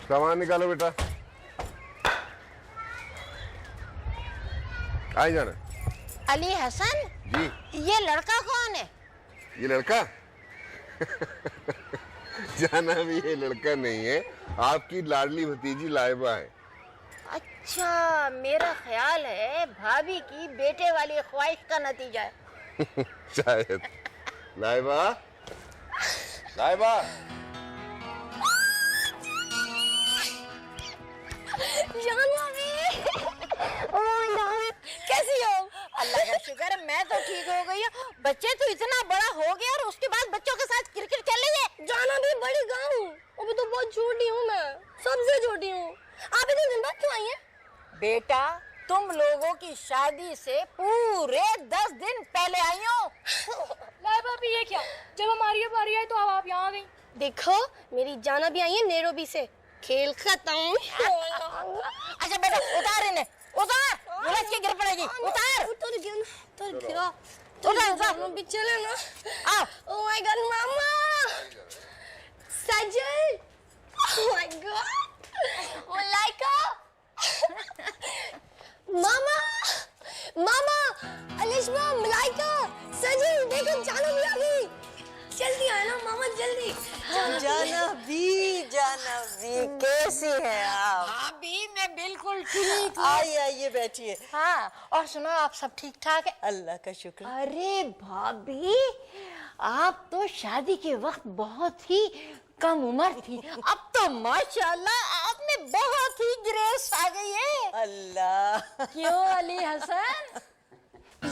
सामान निकालो बेटा। आई जाना। अली हसन जी। ये लड़का कौन है? ये लड़का जाना भी ये लड़का नहीं है, आपकी लाडली भतीजी लाइबा है। अच्छा, मेरा ख्याल है भाभी की बेटे वाली ख्वाहिश का नतीजा है। शायद। लाइबा, लाइबा। कैसी हो? अल्लाह का शुक्र है मैं तो ठीक हो गई हूँ। बच्चे तो इतना बड़ा हो गया और उसके बाद बच्चों के साथ क्रिकेट खेल रही है। जाना भी बड़ी गाँव, अभी तो बहुत छोटी हूँ मैं, सबसे छोटी हूँ। आप इतने दिन बाद क्यों आई हैं? बेटा, तुम लोगों की शादी से पूरे 10 दिन पहले आई हो। लाइबा भी ये क्या? जब हमारी बारी आई तो अब आप यहाँ आ गई। देखो, मेरी जाना भी आई है नैरोबी से। खेल खत्म। अच्छा बेटा, उतार इन्हें, उतार, बुलेट के गिर पड़ेगी। उतार, उतर गया, उतर गया। उतार, भी चले ना। आओ। ओह माय गॉड मामा, Sajal. Oh my god, Malaika. मामा, मामा, अलिशमा, मलाइका, सजल, देखो जाना भी आ गई। जल्दी आना मामा, जल्दी। जानवी कैसी है आप? भाभी मैं बिल्कुल ठीक हूँ। आइए बैठिए। हाँ, और सुनो, आप सब ठीक ठाक है? अल्लाह का शुक्र। अरे भाभी, आप तो शादी के वक्त बहुत ही कम उम्र थी, अब तो माशाल्लाह आप में बहुत ही ग्रेस आ गई है। अल्लाह। क्यों अली हसन?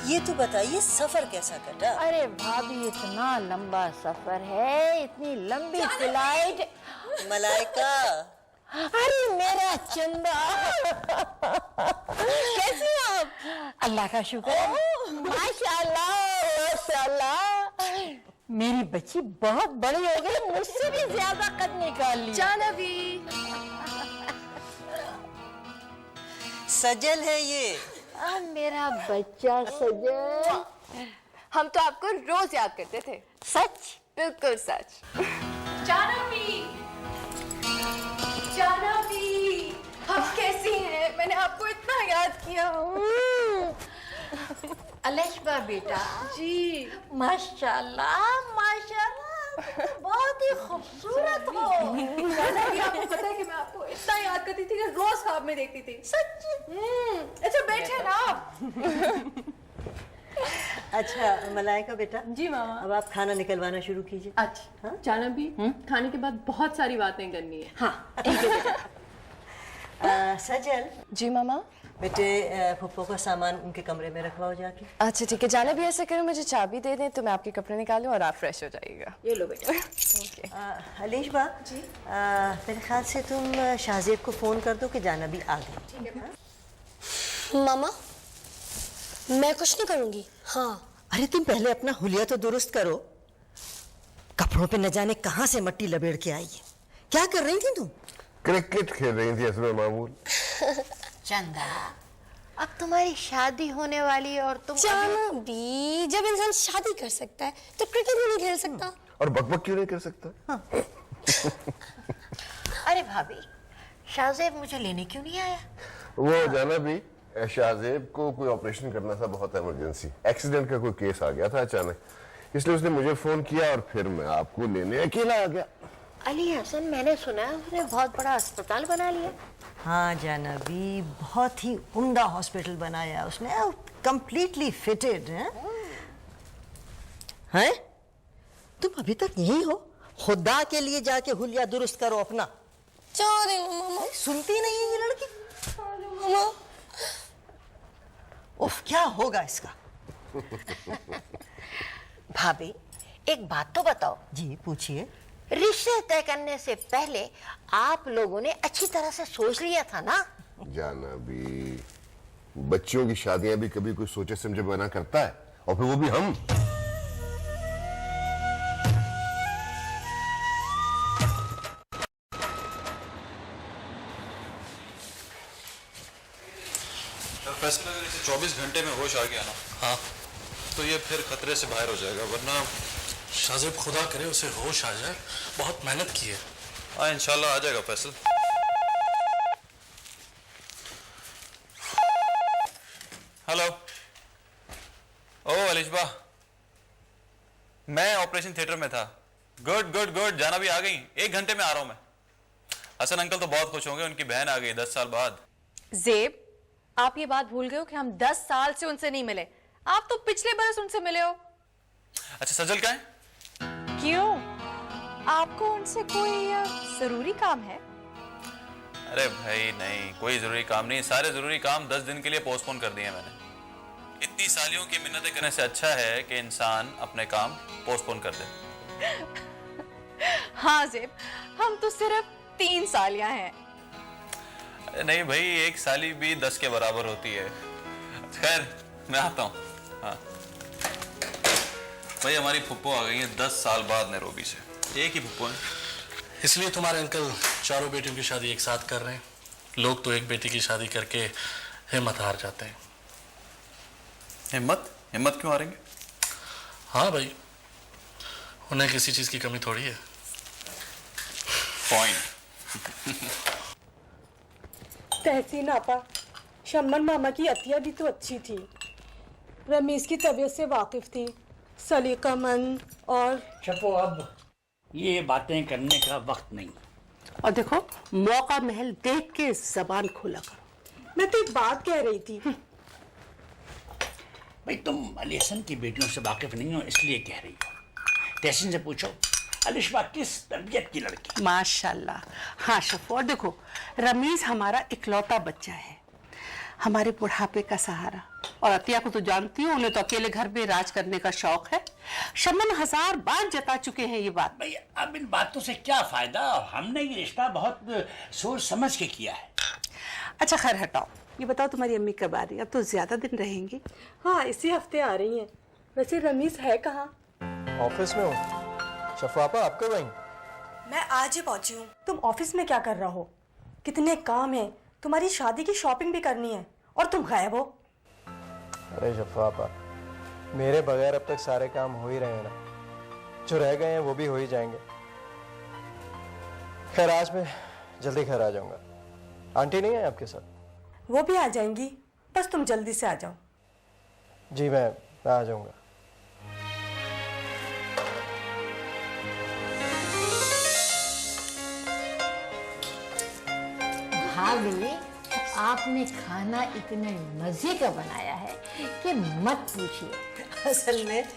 ये तो बताइए सफर कैसा कटा? अरे भाभी, इतना लंबा सफर है, इतनी लंबी फ्लाइट। मलाइका। अरे मेरा चंदा, कैसी हो आप? अल्लाह का शुक्र है, माशाल्लाह माशाल्लाह। मेरी बच्ची बहुत बड़ी हो गई, मुझसे भी ज्यादा कद निकाल ली। जाना भी। सजल है ये। मेरा बच्चा सजल। हम तो आपको रोज याद करते थे। सच? बिल्कुल सच। जानवी, जानवी, आप कैसी हैं? मैंने आपको इतना याद किया। अलिशमा बेटा जी। माशाल्लाह माशाल्लाह, बहुत ही खूबसूरत हो। जानवी, आपको पता है कि मैं आपको इतना याद करती थी कि रोज ख्वाब में देखती थी। सच? अच्छा बैठे ना आप। अच्छा मलाइका बेटा। जी मामा। अब आप खाना निकलवाना शुरू कीजिए। अच्छा जाना भी, खाने के बाद बहुत सारी बातें करनी है। हाँ। सजल। जी मामा। बेटे फुप्पो का सामान उनके कमरे में रखवाओ जाके। अच्छा ठीक है, जाना भी ऐसे करो, मुझे चाबी दे दें तो मैं आपके कपड़े निकालूं और आप फ्रेश हो जाइएगा। ये लो बेटा। ओके। अलीश बा जी, मेरे ख्याल से तुम शाहजेब को फोन कर दो कि जाना भी आ गई। ठीक है। मामा, मैं कुछ नहीं करूंगी। हाँ। अरे तुम पहले अपना हुलिया तो दुरुस्त करो। कपड़ों पे न जाने कहां से मट्टी लपेट के आई है। क्या कर रही थी तुम? क्रिकेट खेल रही थी असमें मामूल। चंदा, अब तुम्हारी शादी होने वाली है और तुम जाना भी, जब इंसान शादी कर सकता है तो क्रिकेट भी नहीं खेल सकता। और बकबक क्यों नहीं कर सकता? हाँ। अरे भाभी, शाहजेब मुझे लेने क्यों नहीं आया? वो जाना भी, शाहजेब को कोई ऑपरेशन करना था, बहुत इमरजेंसी, एक्सीडेंट का कोई केस आ गया था अचानक, इसलिए उसने मुझे फोन किया और फिर मैं आपको लेने अकेला आ गया। अली हसन, मैंने सुना है उसने बहुत बड़ा अस्पताल बना लिया। हाँ जानवी, बहुत ही उम्दा हॉस्पिटल बनाया उसने, कंप्लीटली फिटेड है। हैं? तुम अभी तक यही हो? खुदा के लिए जाके हुलिया दुरुस्त करो अपना। जा रही हूँ मामा। सुनती नहीं है ये लड़की। मामा, उफ, क्या होगा इसका? भाभी, एक बात तो बताओ। जी पूछिए। रिश्ते तय करने से पहले आप लोगों ने अच्छी तरह से सोच लिया था ना? जाना भी, बच्चियों की शादियां भी कभी कोई सोचे समझे बना करता है, और फिर वो भी हम। फैसला अगर इसे 24 घंटे में होश आ गया ना, हाँ, तो ये फिर खतरे से बाहर हो जाएगा, वरना शाहजेब खुदा करे उसे होश आ जाए, बहुत मेहनत की है। हाँ इंशाल्लाह आ जाएगा फैसल। ऑपरेशन थिएटर में था। गुड गुड गुड, जाना भी आ गई, 1 घंटे में आ रहा हूं मैं। हसन अंकल तो बहुत खुश होंगे, उनकी बहन आ गई 10 साल बाद। जेब, आप ये बात भूल गए हो कि हम 10 साल से उनसे नहीं मिले। आप तो पिछले बरस उनसे मिले हो। अच्छा सजल क्या है? क्यों, आपको उनसे कोई जरूरी काम है? अरे भाई नहीं, कोई जरूरी काम नहीं। सारे जरूरी काम 10 दिन के लिए पोस्टपोन कर दिए मैंने। इतनी सालियों की मिन्नतें करने से अच्छा है कि इंसान अपने काम पोस्टपोन कर दे। हाँ जेब, हम तो सिर्फ 3 सालियां हैं। नहीं भाई, 1 साली भी 10 के बराबर होती है। खैर मैं आता हूँ। हाँ भाई, हमारी फुप्पो आ गई है 10 साल बाद नैरोबी से। एक ही फुप्पो है। इसलिए तुम्हारे अंकल चारों बेटियों की शादी एक साथ कर रहे हैं। लोग तो एक बेटी की शादी करके हिम्मत हार जाते हैं। हिम्मत हिम्मत क्यों हारेंगे? हाँ भाई, उन्हें किसी चीज की कमी थोड़ी है। पॉइंट। तहसीन आपा, शम्मन मामा की अतिया भी तो अच्छी थी, रमीज की तबीयत से वाकिफ थी, सलीकामंद और चपो, अब ये बातें करने का वक्त नहीं। और देखो, मौका महल देख के जबान खोला करो। मैं तो एक बात कह रही थी। भाई तुम अली हसन की बेटियों से वाकिफ नहीं हो, इसलिए कह रही हो। तहसीन से पूछो, अलिशबा किस तबीयत की लड़की? माशाल्लाह। हाँ शफो, और देखो, रमीज हमारा इकलौता बच्चा है, हमारे बुढ़ापे का सहारा। और अतिया को तो जानती हो, उन्हें तो अकेले घर में राज करने का शौक है। शमन 1000 बार जता चुके हैं ये बात। भाई अब इन बातों से क्या फायदा? हमने ये रिश्ता बहुत सोच समझ के किया है। अच्छा खैर हटाओ, ये बताओ तुम्हारी अम्मी कब आ रही है? अब तो ज्यादा दिन रहेंगी। हाँ, इसी हफ्ते आ रही हैं। वैसे रमीज है कहाँ? ऑफिस में हूँ। शफापा, आप कब आई? मैं आज ही पहुंची हूँ। तुम ऑफिस में क्या कर रहा हो? कितने काम हैं, तुम्हारी शादी की शॉपिंग भी करनी है और तुम गायब हो। अरे शफापा, मेरे बगैर अब तक सारे काम हो ही रहे हैं ना। जो रह गए हैं वो भी हो ही जाएंगे। खैर आज मैं जल्दी घर आ जाऊंगा। आंटी नहीं है आपके साथ? वो भी आ जाएंगी, बस तुम जल्दी से आ जाओ। जी मैं आ जाऊंगा। भाभी, आपने खाना इतने मजे का बनाया है कि मत पूछिए। असल में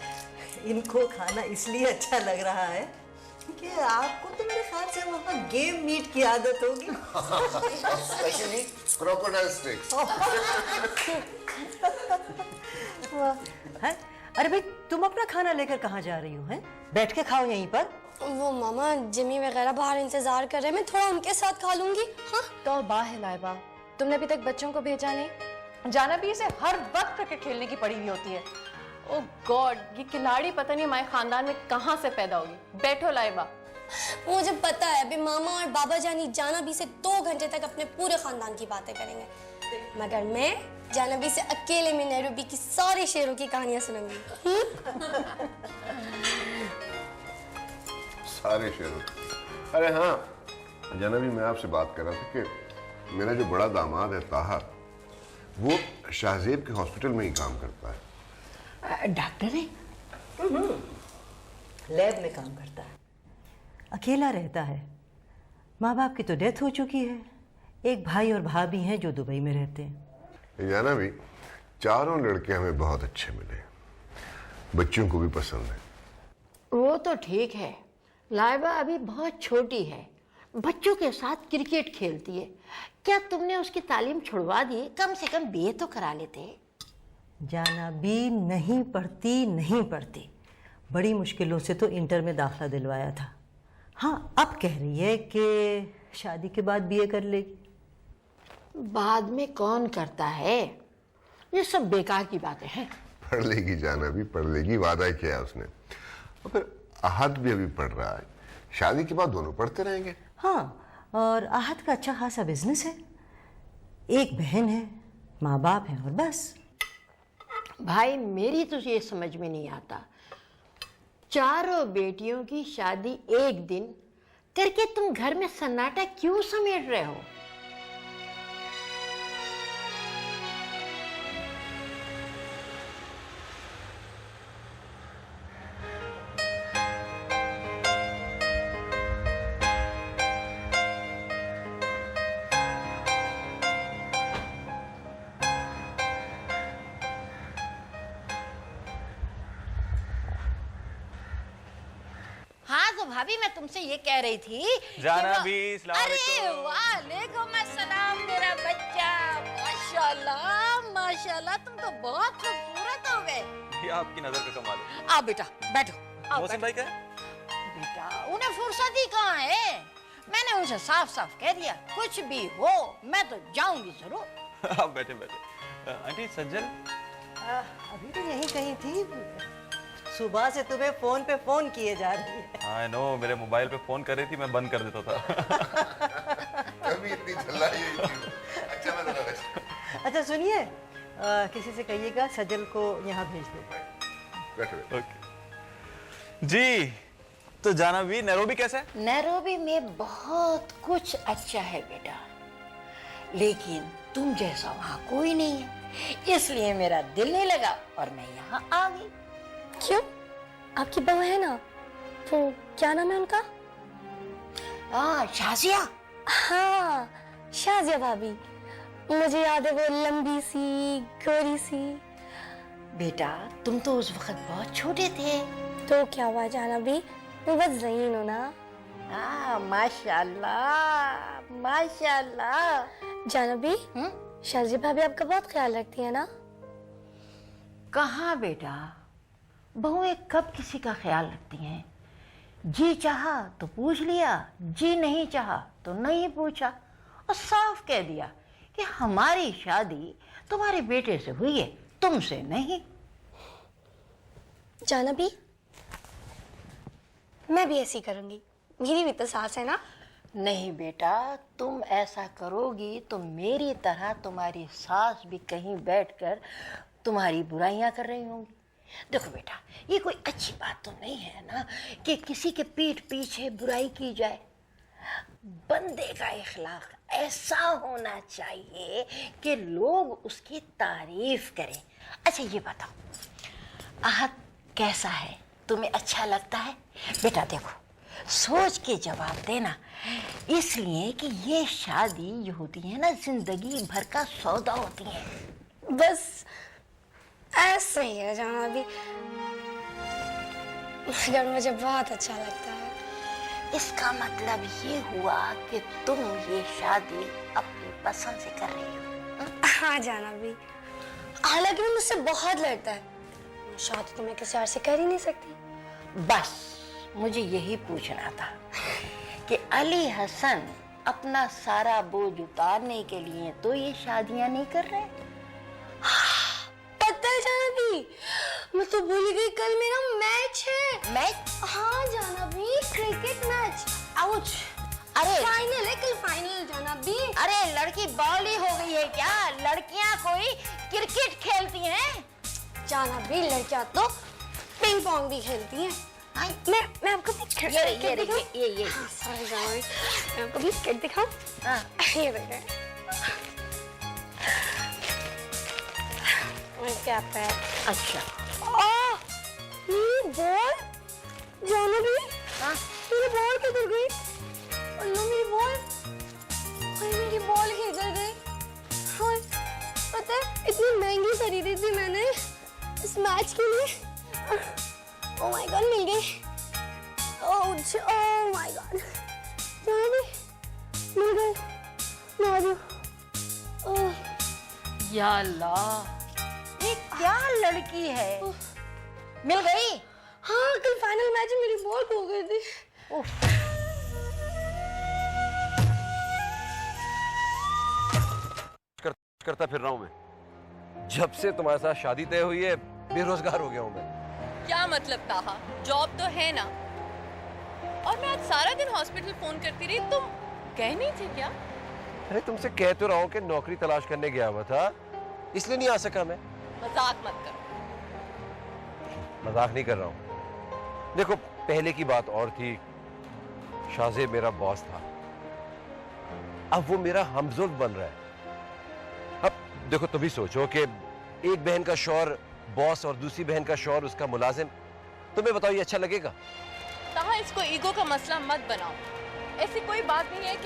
इनको खाना इसलिए अच्छा लग रहा है कि आपको तो मेरे ख्याल से वहाँ गेम मीट की आदत होगी। Specially crocodile stakes. है? अरे भाई, तुम अपना खाना लेकर कहाँ जा रही हो? हैं? बैठ के खाओ यहीं पर। वो मामा जिमी वगैरह बाहर इंतजार कर रहे हैं, मैं थोड़ा उनके साथ खा लूंगी। हाँ तो बाह है लाइबा, तुमने अभी तक बच्चों को भेजा नहीं? जाना भी इसे हर वक्त क्रिकेट खेलने की पड़ी हुई होती है। ओह गॉड, ये खिलाड़ी पता नहीं हमारे खानदान में कहाँ से पैदा होगी। बैठो लाइबा। मुझे पता है, अभी मामा और बाबा जानी जानबी से 2 घंटे तक अपने पूरे खानदान की बातें करेंगे, मगर मैं जानबी से अकेले में नैरोबी की सारे शेरों की कहानियां सुनूंगी। सारे शेरों। अरे हाँ जानवी, मैं आपसे बात कर रहा था कि मेरा जो बड़ा दामाद है ताहा, वो शाहजेब के हॉस्पिटल में ही काम करता है। डॉक्टर है? लैब में काम करता है, अकेला रहता है। माँ बाप की तो डेथ हो चुकी है। एक भाई और भाभी हैं जो दुबई में रहते हैं। जानवी, चारों लड़के हमें बहुत अच्छे मिले, बच्चों को भी पसंद है। वो तो ठीक है, लाइबा अभी बहुत छोटी है, बच्चों के साथ क्रिकेट खेलती है। क्या तुमने उसकी तालीम छुड़वा दी? कम से कम बीए तो करा लेते। जाना भी नहीं पढ़ती। बड़ी मुश्किलों से तो इंटर में दाखिला दिलवाया था। हाँ, अब कह रही है कि शादी के बाद बीए कर लेगी। बाद में कौन करता है? ये सब बेकार की बातें हैं। पढ़ लेगी जानवी, पढ़ लेगी, वादा किया है उसने। और फिर आहद भी अभी पढ़ रहा है, शादी के बाद दोनों पढ़ते रहेंगे। हाँ, और आहद का अच्छा खासा बिजनेस है, एक बहन है, माँ बाप है और बस। भाई मेरी तो ये समझ में नहीं आता, चारों बेटियों की शादी एक दिन करके तुम घर में सन्नाटा क्यों समेट रहे हो? भाभी मैं तुमसे ये कह रही थी जाना भी, अरे वालेकुम अस्सलाम मेरा बच्चा, माशाल्लाह माशाल्लाह, तुम तो बहुत खूबसूरत हो गए। ये आपकी नजर का कमाल है। आओ बेटा बैठो। मोहसिन भाई क्या है? बेटा उन्हें फुर्सत ही कहाँ है, मैंने उनसे साफ साफ कह दिया कुछ भी हो मैं तो जाऊंगी जरूर। आप बैठे बैठे। आंटी सज्जल अभी तो यहीं कहीं थी, सुबह से तुम्हें फोन पे फोन किए जा रही है। आई नो, मेरे मोबाइल पे फोन कर रही थी, मैं बंद कर देता था। कभी इतनी चिल्लाई हुई थी। अच्छा मैं जरा रेस्ट। अच्छा सुनिए, किसी से कहिएगा सजल को यहाँ भेज दो। बैठो। ओके जी। तो जाना भी, नैरोबी कैसा है? नैरोबी में बहुत कुछ अच्छा है बेटा, लेकिन तुम जैसा वहाँ कोई नहीं है, इसलिए मेरा दिल नहीं लगा और मैं यहाँ आ गई। क्यों? आपकी बहू है ना, वो क्या नाम है उनका? शाजिया। हाँ, शाजिया भाभी। मुझे याद है, वो लंबी सी गोरी सी। बेटा तुम तो उस वक्त बहुत छोटे थे। तो क्या हुआ जाना भी, मैं बस ज़हीन हूँ ना। माशाल्लाह माशाल्लाह। जाना भी, शाजिया भाभी आपका बहुत ख्याल रखती है ना? कहाँ बेटा, बहुएं कब किसी का ख्याल रखती हैं? जी चाहा तो पूछ लिया, जी नहीं चाहा तो नहीं पूछा, और साफ कह दिया कि हमारी शादी तुम्हारे बेटे से हुई है, तुमसे नहीं। जाना भी, मैं भी ऐसी करूंगी, मेरी भी तो सास है ना। नहीं बेटा, तुम ऐसा करोगी तो मेरी तरह तुम्हारी सास भी कहीं बैठकर तुम्हारी बुराइयां कर रही होंगी। देखो बेटा, ये कोई अच्छी बात तो नहीं है ना कि किसी के पीठ पीछे बुराई की जाए। बंदे का इखलाक ऐसा होना चाहिए कि लोग उसकी तारीफ करें। अच्छा ये बताओ, आहत कैसा है, तुम्हें अच्छा लगता है? बेटा देखो, सोच के जवाब देना, इसलिए कि ये शादी जो होती है ना, जिंदगी भर का सौदा होती है। बस ऐसे ही है जाना भी, मगर मुझे बहुत अच्छा लगता है। इसका मतलब ये हुआ कि तुम ये शादी अपनी पसंद से कर रही हो। हाँ जाना भी, हालांकि वो मुझसे बहुत लड़ता है, शादी तो मैं किसी और से कर ही नहीं सकती। बस मुझे यही पूछना था कि अली हसन अपना सारा बोझ उतारने के लिए तो ये शादियां नहीं कर रहे। पता है जाना भी, मैं तो भूल गई, कल मेरा मैच है। मैच? हाँ जाना भी, क्रिकेट मैच। आउच! अरे फाइनल है कल, फाइनल जाना भी। अरे लड़की बॉली हो गई है क्या? लड़कियां कोई क्रिकेट खेलती हैं? जाना भी, लड़कियां तो पिंग पोंग भी खेलती हैं। मैं आपको भी क्रिकेट दिखाऊं? ये सॉरी जाना भी, मैं आपको भी क्रिकेट दिखाऊं? हाँ ये देखें, क्या है? अच्छा। मेरी बॉल जाना भी, हाँ मेरी बॉल किधर गई? अल्लाह मेरी बॉल, मेरी बॉल किधर गई? पता है इतनी महंगी खरीदी थी मैंने इस मैच के लिए। ओह माय गॉड, मिल गई। ओह माय गॉड, जाना भी मिल गई। ना जाओ। या अल्लाह, ये क्या लड़की है, मिल गई? हाँ, कल फाइनल मैच में मेरी बॉल खो गई थी। करता फिर रहा हूं मैं, जब से तुम्हारे साथ शादी तय हुई है बेरोजगार हो गया हूं मैं। क्या मतलब ताहा, जॉब तो है ना? और मैं आज सारा दिन हॉस्पिटल फोन करती रही, तुम गए नहीं थे क्या? अरे तुमसे कह तो रहा हूं कि नौकरी तलाश करने गया हुआ था, इसलिए नहीं आ सका मैं। मजाक मत करो। मजाक नहीं कर रहा हूं। देखो पहले की बात और थी, शाहजेब मेरा बॉस था, अब वो मेरा हमजुल्फ बन रहा है। अब देखो तुम ही सोचो कि एक बहन का शौहर बॉस और दूसरी बहन का शौहर उसका मुलाजिम, तुम्हें बताओ ये अच्छा लगेगा? ताहा, इसको ईगो का मसला मत बनाओ, ऐसी कोई बात नहीं है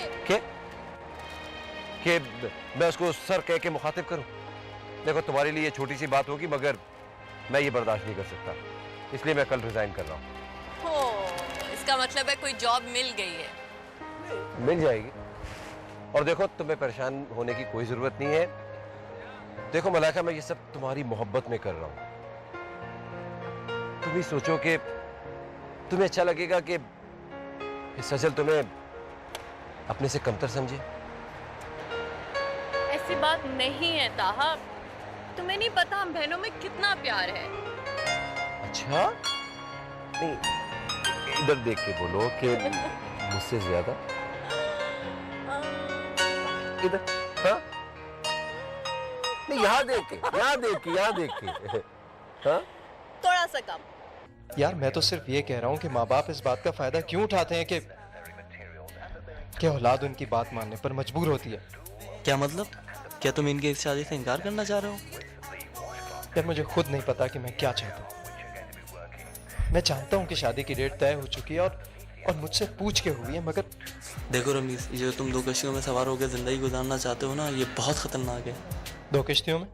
कि मैं उसको सर कह के मुखातिब करूं। देखो तुम्हारे लिए ये छोटी सी बात होगी, मगर मैं ये बर्दाश्त नहीं कर सकता, इसलिए मैं कल रिजाइन कर रहा हूं। हो, इसका मतलब है कोई जॉब मिल गई है। मिल जाएगी। और देखो, तुम्हें परेशान होने की कोई जरूरत नहीं है। देखो मलाइका, मैं ये सब तुम्हारी मोहब्बत में कर रहा हूं। तुम ही सोचो कि तुम्हें अच्छा लगेगा कि सजल तुम्हें अपने से कमतर समझे। ऐसी बात नहीं है ताहा, तुम्हें नहीं पता हम बहनों में कितना प्यार है। अच्छा, नहीं, इधर देख के बोलो कि मुझसे ज्यादा। इधर, हाँ? नहीं, यहाँ देख के, यहाँ देख के, यहाँ देख के, हाँ? थोड़ा सा कम। यार मैं तो सिर्फ ये कह रहा हूँ कि माँ बाप इस बात का फायदा क्यों उठाते हैं कि औलाद उनकी बात मानने पर मजबूर होती है। क्या मतलब? क्या तुम इनकी इस शादी से इनकार करना चाह रहे हो? यार मुझे खुद नहीं पता कि मैं क्या चाहता हूँ। मैं जानता हूँ कि शादी की डेट तय हो चुकी है और मुझसे पूछ के हुई है, मगर देखो रमीज, ये जो तुम 2 कश्तियों में सवार होकर जिंदगी गुजारना चाहते हो ना, ये बहुत खतरनाक है। 2 किश्तियों में?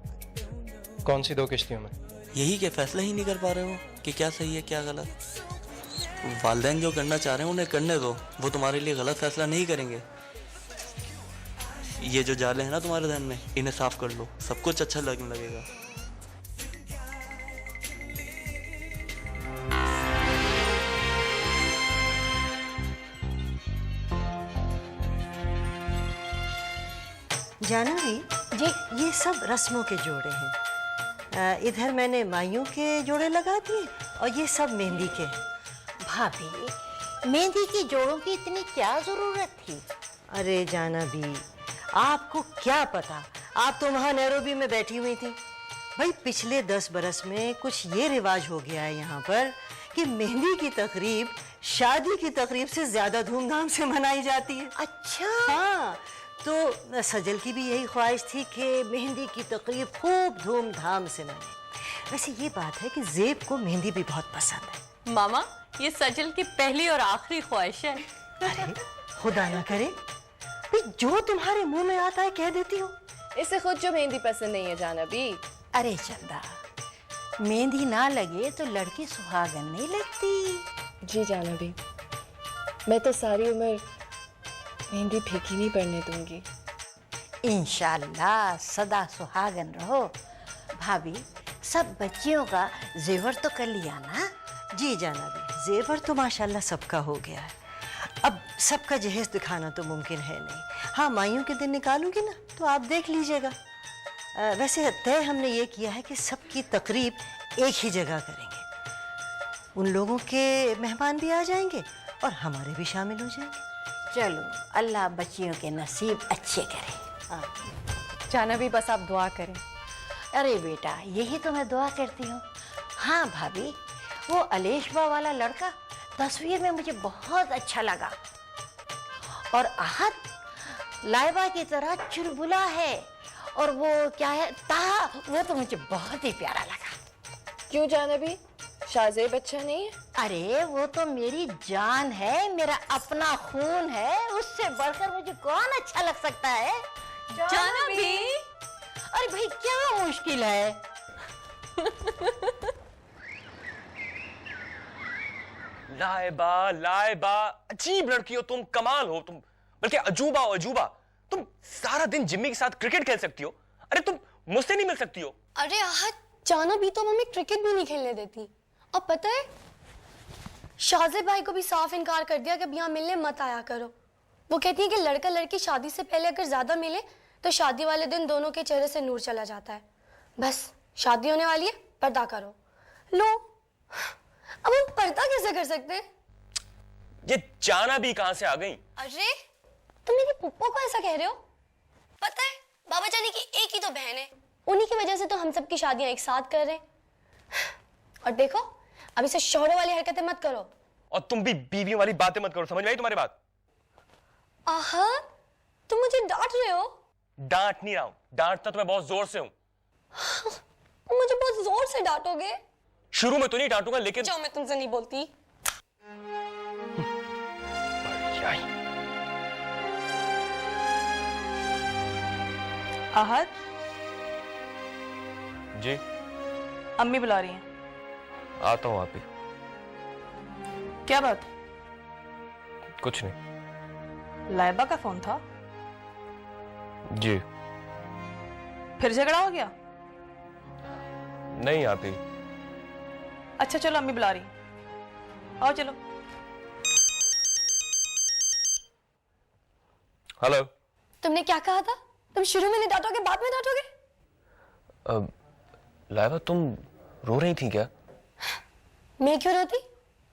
कौन सी 2 किश्तियों में? यही के फैसला ही नहीं कर पा रहे हो कि क्या सही है क्या गलत। वालिदैन जो करना चाह रहे हैं उन्हें करने दो, वो तुम्हारे लिए गलत फैसला नहीं करेंगे। ये जो जाले हैं ना तुम्हारे ध्यान में, इन्हें साफ कर लो, सब कुछ अच्छा लगने लगेगा। जानवी जी, ये सब रस्मों के जोड़े हैं। इधर मैंने माइयों के जोड़े लगा दिए और ये सब मेहंदी के। भाभी, मेहंदी की जोड़ों की इतनी क्या जरूरत थी? अरे जानवी, आपको क्या पता, आप तो वहाँ नैरोबी में बैठी हुई थी। भाई पिछले 10 बरस में कुछ ये रिवाज हो गया है यहाँ पर कि मेहंदी की तकरीब शादी की तकरीब से ज्यादा धूमधाम से मनाई जाती है। अच्छा। हाँ, तो सजल की भी यही ख्वाहिश थी कि मेहंदी की तकरीब खूब धूमधाम से मने। वैसे ये बात है कि ज़ेब को मेहंदी भी बहुत पसंद है। मामा, ये सजल की पहली और आखिरी ख्वाहिश है। अरे खुदा ना करे, जो तुम्हारे मुंह में आता है कह देती हो। इसे खुद जो मेहंदी पसंद नहीं है जानवी। अरे चंदा, मेहंदी ना लगे तो लड़की सुहागन नहीं लगती। जी जानवी, मैं तो सारी उम्र मेहंदी फीकी नहीं पड़ने दूंगी। इंशाल्लाह सदा सुहागन रहो। भाभी, सब बच्चियों का जेवर तो कर लिया ना? जी जानवी, जेवर तो माशाल्लाह सबका हो गया है। अब सबका जहेज दिखाना तो मुमकिन है नहीं। हाँ, माइयों के दिन निकालूंगी ना तो आप देख लीजिएगा। वैसे तय हमने ये किया है कि सबकी तकरीब एक ही जगह करेंगे। उन लोगों के मेहमान भी आ जाएंगे और हमारे भी शामिल हो जाएंगे। चलो, अल्लाह बच्चियों के नसीब अच्छे करे। हाँ। जानवी, बस आप दुआ करें। अरे बेटा, यही तो मैं दुआ करती हूँ। हाँ भाभी, वो अलेशबा वाला लड़का तस्वीर में मुझे बहुत अच्छा लगा और आहत लाइबा की तरह चुलबुला है, और वो क्या है ताहा, वो तो मुझे बहुत ही प्यारा लगा। क्यों जानवी, शाहजेब अच्छा नहीं है? अरे वो तो मेरी जान है, मेरा अपना खून है, उससे बढ़कर मुझे कौन अच्छा लग सकता है? जानवी, अरे भाई क्या मुश्किल है? लाइबा, लाइबा, अजीब लड़की हो तुम, कमाल हो तुम, बल्कि अजूबा हो अजूबा। तुम सारा दिन जिम्मी के साथ क्रिकेट खेल सकती हो, अरे तुम मुझसे नहीं मिल सकती हो। अरे आहत, जाना भी तो मम्मी क्रिकेट भी नहीं खेलने देती। अब पता है, शाहजेब भाई को भी साफ इनकार कर दिया कि अब यहाँ मिलने मत आया करो। वो कहती है कि लड़का लड़की शादी से पहले अगर ज्यादा मिले तो शादी वाले दिन दोनों के चेहरे से नूर चला जाता है। बस शादी होने वाली है, पर्दा करो। लो, अब हम पर्दा कैसे कर सकते हैं? ये जाना भी कहां से आ गई? अरे तुम मेरी पुप्पो को ऐसा कह रहे हो? पता है, बाबा जानी की एक ही तो बहन है, उन्हीं की वजह से तो हम सबकी शादियां एक साथ कर रहे हैं। और देखो, अब इसे शौहरों वाली हरकतें मत करो। और तुम भी बीवियों वाली बातें मत करो, समझ में आई तुम्हारी बात? आहा, तुम मुझे डांट रहे हो? डांट नहीं रहा हूं, डांटता तो मैं बहुत जोर से हूं। मुझे बहुत जोर से डांटोगे? शुरू में तो नहीं डांटूंगा, लेकिन जाओ, मैं तुमसे नहीं बोलती। आहत जी, अम्मी बुला रही हैं। आता हूं आप ही। क्या बात? कुछ नहीं। लाइबा का फोन था? जी। फिर झगड़ा हो गया? नहीं आप ही। अच्छा चलो, अम्मी बुला रही, आओ चलो। हेलो। तुमने क्या कहा था? तुम शुरू में नहीं डांटोगे, बाद में डांटोगे? लाइबा तुम रो रही थी क्या? मैं क्यों रोती?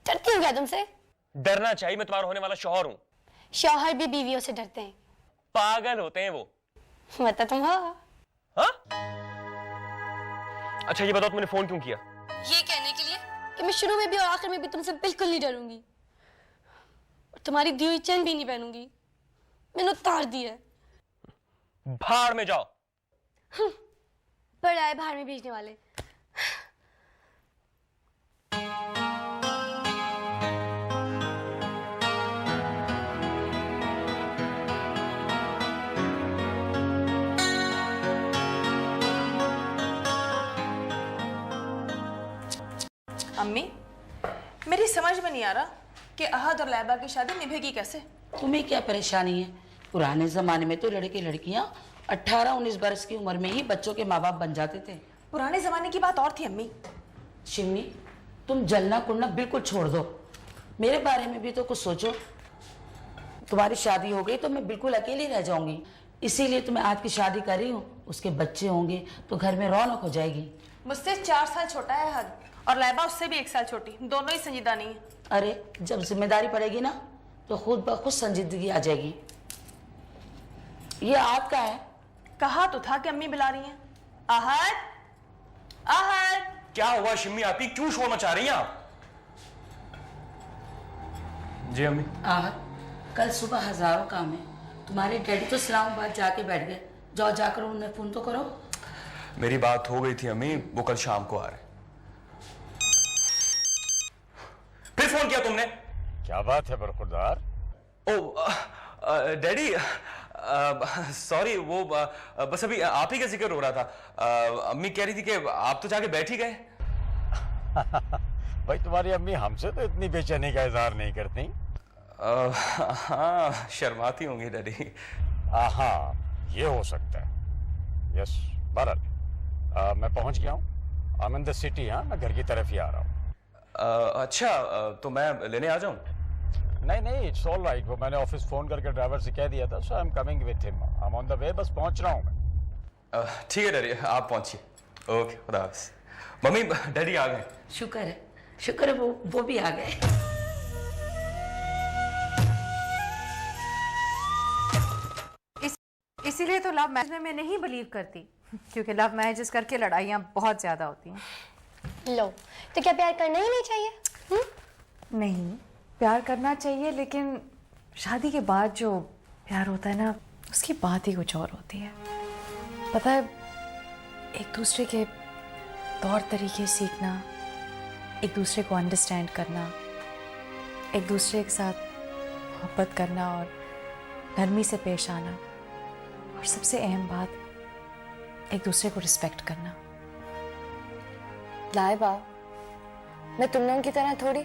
डरती हूँ क्या तुमसे? डरना चाहिए, मैं तुम्हारा होने वाला शौहर हूँ। शौहर भी बीवियों से डरते हैं। पागल होते हैं वो। मतलब तुम हो? हाँ? अच्छा ये बताओ तुमने फोन क्यों किया? ये कहने के लिए कि मैं शुरू में भी और आखिर में भी तुमसे बिल्कुल नहीं डरूंगी और तुम्हारी दी हुई चैन भी नहीं पहनूंगी। मैंने उतार दी है। भाड़ में जाओ। बड़ा है भाड़ में भेजने वाले। अम्मी, मेरी समझ में नहीं आ रहा कि अहद और लाइबा की शादी निभेगी कैसे? तुम्हें क्या परेशानी है? पुराने जमाने में तो लड़के लड़कियां 18-19 बरस की उम्र में ही बच्चों के माँ बाप बन जाते थे। पुराने जमाने की बात और थी अम्मी। शिवनी, तुम जलना कुड़ना बिल्कुल छोड़ दो। मेरे बारे में भी तो कुछ सोचो। तुम्हारी शादी हो गई तो मैं बिल्कुल अकेली रह जाऊंगी, इसीलिए तो मैं आज की शादी कर रही हूँ। उसके बच्चे होंगे तो घर में रौनक हो जाएगी। मुझसे 4 साल छोटा है अहद और लाइबा उससे भी 1 साल छोटी। दोनों ही संजीदा नहीं है। अरे जब जिम्मेदारी पड़ेगी ना तो खुद ब खुद संजीदगी आ जाएगी। ये आप का है? कहा तो था कि अम्मी बुला रही हैं। अहद, अहद। क्या हुआ शिम्मी आपी, क्यों शोर मचा रही हैं आप? जी अम्मी। आहत, कल सुबह हजारों काम है। तुम्हारे डैडी तो इस्लामाबाद जाके बैठ गए। जाओ जाकर उन्हें फोन तो करो। मेरी बात हो गई थी अम्मी, वो कल शाम को आ रहे। फिर फोन किया तुमने? क्या बात है बरखुरदार? ओ डैडी, सॉरी, वो बस अभी आप ही का जिक्र हो रहा था। अम्मी कह रही थी कि आप तो जाके बैठ ही गए। भाई तुम्हारी अम्मी हमसे तो इतनी बेचैनी का इजहार नहीं करती। हाँ, शर्माती होंगी डैडी। हाँ, ये हो सकता है। यस, बहरहाल मैं पहुंच गया हूँ। I am in the city. हाँ, मैं घर की तरफ ही आ रहा हूँ। अच्छा, तो मैं लेने आ जाऊँ? नहीं नहीं, इट्स ऑल राइट। वो मैंने ऑफिस फोन करके ड्राइवर से कह दिया था। So I am coming with him. I am on the way, बस पहुंच रहा हूँ मैं। ठीक है डैडी, आप पहुंचिए। ओके, खुदा हाफिज़। मम्मी, डैडी आ गए। शुक्र है वो भी आ गए। इसीलिए तो लव मैरिज में मैं नहीं बिलीव करती, क्योंकि लव मैरिजेस करके लड़ाइयाँ बहुत ज़्यादा होती हैं। लो, तो क्या प्यार करना ही नहीं चाहिए? नहीं, प्यार करना चाहिए, लेकिन शादी के बाद जो प्यार होता है ना, उसकी बात ही कुछ और होती है। पता है, एक दूसरे के तौर तरीके सीखना, एक दूसरे को अंडरस्टैंड करना, एक दूसरे के साथ मोहब्बत करना और नरमी से पेश आना, और सबसे अहम बात, एक दूसरे को रिस्पेक्ट करना। लाइबा, मैं तुम लोगों की तरह थोड़ी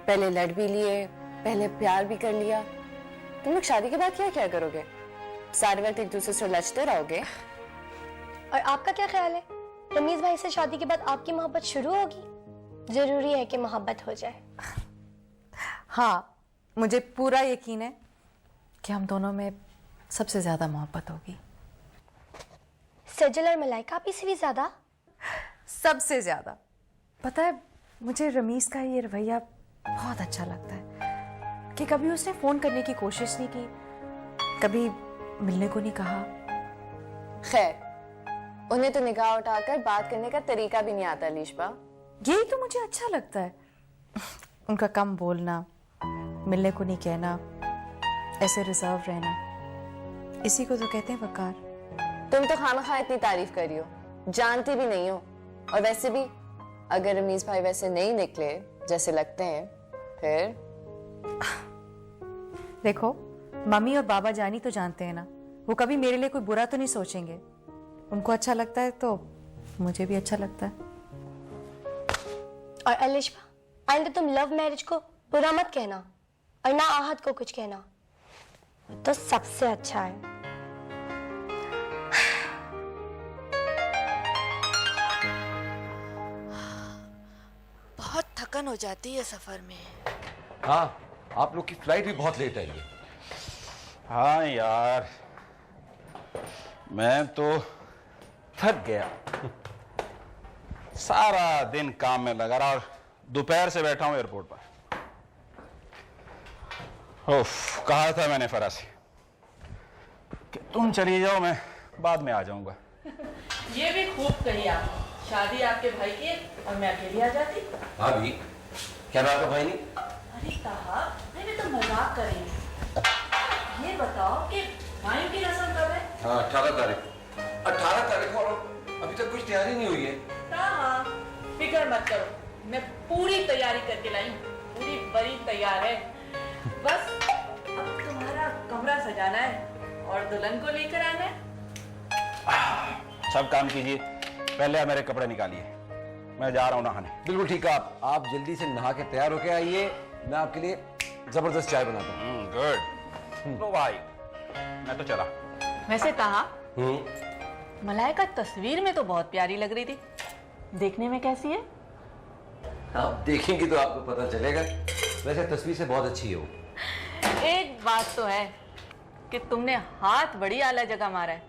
पहले लड़ भी लिए, पहले प्यार भी कर लिया। तुम लोग शादी के बाद क्या क्या करोगे? सारे वक्त एक दूसरे से लड़ते रहोगे? और आपका क्या ख्याल है? रमीज भाई से शादी के बाद आपकी मोहब्बत शुरू होगी? जरूरी है कि मोहब्बत हो जाए। हाँ, मुझे पूरा यकीन है कि हम दोनों में सबसे ज्यादा मोहब्बत होगी। सजल और मलाइका भी से भी ज्यादा? सबसे ज्यादा। पता है, मुझे रमीज का ये रवैया बहुत अच्छा लगता है कि कभी उसने फोन करने की कोशिश नहीं की, कभी मिलने को नहीं कहा। खैर, उन्हें तो निगाह उठाकर बात करने का तरीका भी नहीं आता अलीशबा। यही तो मुझे अच्छा लगता है, उनका कम बोलना, मिलने को नहीं कहना, ऐसे रिजर्व रहना। इसी को तो कहते हैं वकार। तुम तो खामखा इतनी तारीफ कर रही हो, जानती भी नहीं हो। और वैसे भी अगर रमीज भाई वैसे नहीं निकले जैसे लगते हैं, फिर देखो, मम्मी और बाबा जानी तो जानते हैं ना, वो कभी मेरे लिए कोई बुरा तो नहीं सोचेंगे। उनको अच्छा लगता है तो मुझे भी अच्छा लगता है। और अलिशबा, आइंदा तुम लव मैरिज को बुरा मत कहना। और ना आहत को कुछ कहना। वो तो सबसे अच्छा है। बहुत थकन हो जाती है सफर में। हाँ, आप लोग की फ्लाइट भी बहुत लेट आई है। हाँ यार, मैं तो थक गया। सारा दिन काम में लगा रहा और दोपहर से बैठा हूं एयरपोर्ट पर। उफ, कहा था मैंने फरा से कि तुम चली जाओ, मैं बाद में आ जाऊंगा। ये भी खूब कही आप। शादी आपके भाई की है और मैं अकेली आ जाती। भाभी, क्या मैं आपका भाई नहीं? अरे कहा, मैं तो मजाक कर रही हूँ। ये बताओ कि भाई की रस्म कब है? हाँ, 18 तारीख। 18 तारीख और अभी तक कुछ तैयारी नहीं हुई है। हाँ, फिक्र मत करो, मैं पूरी तैयारी करके लाई हूँ। पूरी बड़ी तैयार है। बस अब तुम्हारा कमरा सजाना है और दुल्हन को लेकर आना है। सब काम कीजिए, पहले आप मेरे कपड़े निकालिए, मैं जा रहा हूँ नहाने। बिल्कुल ठीक है, आप जल्दी से नहा के तैयार होके आइए, मैं आपके लिए जबरदस्त चाय बनाता हूँ। गुड। तो भाई, मैं तो चला। वैसे कहा, मलाइका तस्वीर में तो बहुत प्यारी लग रही थी, देखने में कैसी है? आप देखेंगी तो आपको पता चलेगा। वैसे तस्वीर से बहुत अच्छी है वो। एक बात तो है कि तुमने हाथ बड़ी आला जगह मारा है।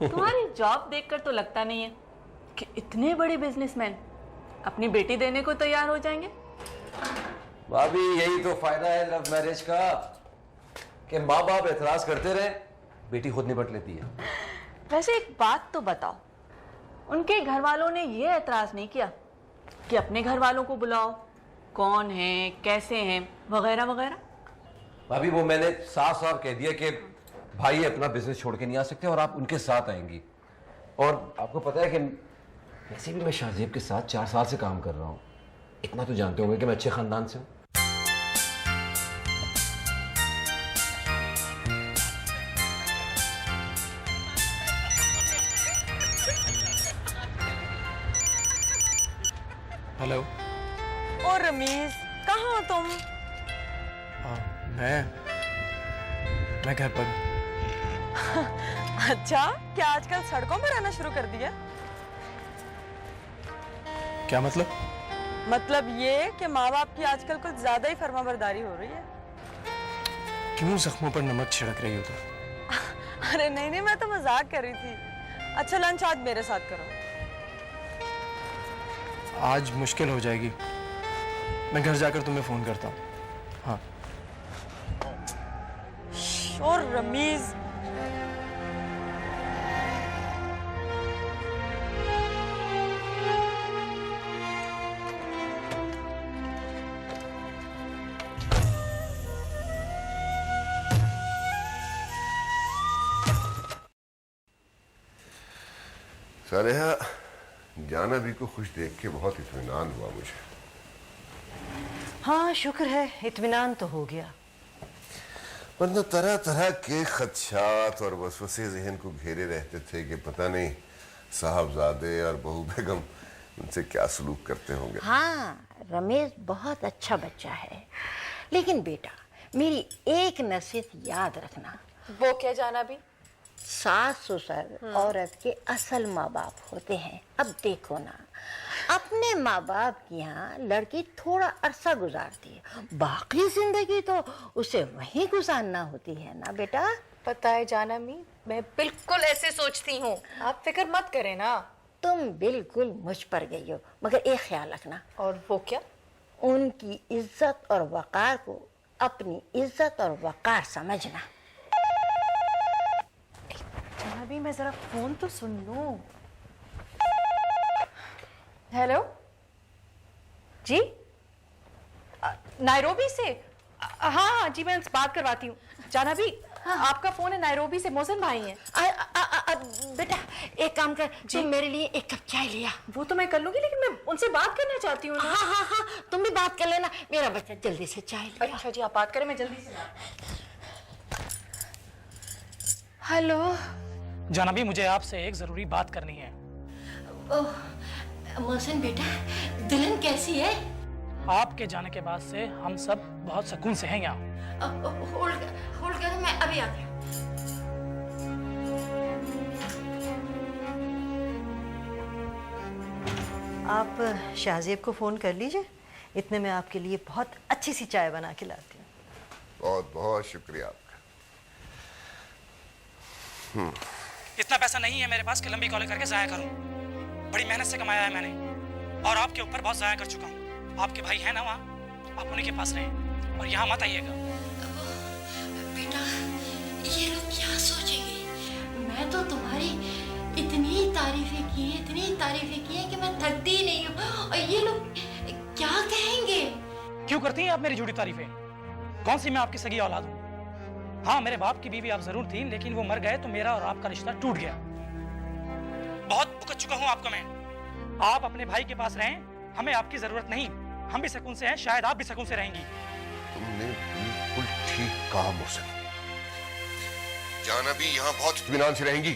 तुम्हारी जॉब देखकर तो लगता नहीं है कि इतने बड़े बिजनेसमैन अपनी बेटी देने को तैयार हो जाएंगे। भाभी, यही तो फायदा है लव मैरिज का कि माँ बाप एतराज करते रहे, बेटी खुद निपट लेती है। वैसे एक बात तो बताओ, उनके घर वालों ने ये एतराज नहीं किया कि अपने घर वालों को बुलाओ, कौन है, कैसे हैं, वगैरह वगैरह? भाभी, वो मैंने साफ साफ कह दिया कि भाई अपना बिजनेस छोड़ के नहीं आ सकते और आप उनके साथ आएंगी। और आपको पता है कि वैसे भी मैं शाहजेब के साथ 4 साल से काम कर रहा हूँ। इतना तो जानते होंगे कि मैं अच्छे खानदान से हूँ। हेलो। और रमीज, कहाँ हो तुम? मैं घर पर हूँ। अच्छा, क्या आजकल सड़कों पर आना शुरू कर दिया? क्या मतलब? मतलब ये कि माँ बाप की आजकल कुछ ज्यादा ही फर्माबरदारी हो रही है। क्यों जख्मों पर नमक छिड़क रही हो तुम? अरे नहीं नहीं, मैं तो मजाक कर रही थी। अच्छा, लंच आज मेरे साथ करो। आज मुश्किल हो जाएगी, मैं घर जाकर तुम्हें फोन करता हूँ। हाँ। और रमीज, सालेहा, जाह्नवी को खुश देख के बहुत इत्मीनान हुआ मुझे। हाँ, शुक्र है, इत्मीनान तो हो गया। वरना तरह तरह के खदशात और वसवसे जहन को घेरे रहते थे कि पता नहीं साहबजादे और बहू बेगम उनसे क्या सलूक करते होंगे। हाँ, रमेश बहुत अच्छा बच्चा है, लेकिन बेटा मेरी एक नसीहत याद रखना। वो क्या जाना भी? सास ससुर औरत के असल माँ बाप होते हैं। अब देखो ना, अपने माँ बाप के यहाँ लड़की थोड़ा अरसा गुजारती है, बाकी जिंदगी तो उसे वहीं गुजारना होती है ना बेटा। पता है जाना मी, मैं बिल्कुल ऐसे सोचती हूँ। आप फिक्र मत करें ना। तुम बिल्कुल मुझ पर गई हो, मगर एक ख्याल रखना। और वो क्या? उनकी इज्जत और वकार को अपनी इज्जत और वकार समझना। अभी मैं जरा फोन तो सुन लूं। हेलो जी, नायरोबी से? हाँ जी, मैं बात करवाती हूँ। जाना भी, आपका फोन है, नायरोबी से मोहसिन भाई हैं। बेटा एक काम कर, तुम मेरे लिए एक कप चाय लिया। वो तो मैं कर लूंगी, लेकिन मैं उनसे बात करना चाहती हूँ। हाँ हाँ हाँ, तुम भी बात कर लेना। मेरा बच्चा जल्दी से चाय लिया। अच्छा जी, आप बात करें, मैं जल्दी से। हेलो जानवी, मुझे आपसे एक जरूरी बात करनी है। मोहसिन बेटा, दुल्हन कैसी है? आपके जाने के बाद से हम सब बहुत सुकून से हैं यहाँ। होल्ड करो, मैं अभी आती हूँ। आप शाहजेब को फ़ोन कर लीजिए, इतने में आपके लिए बहुत अच्छी सी चाय बना के लाती हूँ। बहुत बहुत शुक्रिया आपका। इतना पैसा नहीं है मेरे पास कि लंबी कॉलेज करके जाया करूं। बड़ी मेहनत से कमाया है मैंने और आपके ऊपर बहुत जाया कर चुका हूं। आपके भाई है ना वहाँ, आप उन्हीं के पास रहें और यहाँ मत आइएगा। बेटा, ये लोग क्या सोचेंगे? मैं तो तुम्हारी इतनी तारीफें की है कि मैं थकती ही नहीं हूँ, और ये लोग क्या कहेंगे? क्यों करती हैं आप मेरी झूठी तारीफें? कौन सी मैं आपकी सगी औलाद हूँ? हाँ, मेरे बाप की बीवी आप जरूर थी, लेकिन वो मर गए तो मेरा और आपका रिश्ता टूट गया। बहुत भुगत चुका हूँ आपको मैं। आप अपने भाई के पास रहें, हमें आपकी जरूरत नहीं। हम भी सुकून से हैं, शायद आप भी सुकून से रहेंगी। तुमने बिल्कुल ठीक कहा मुझसे। जाना भी यहाँ बहुत इत्मीनान से रहेंगी।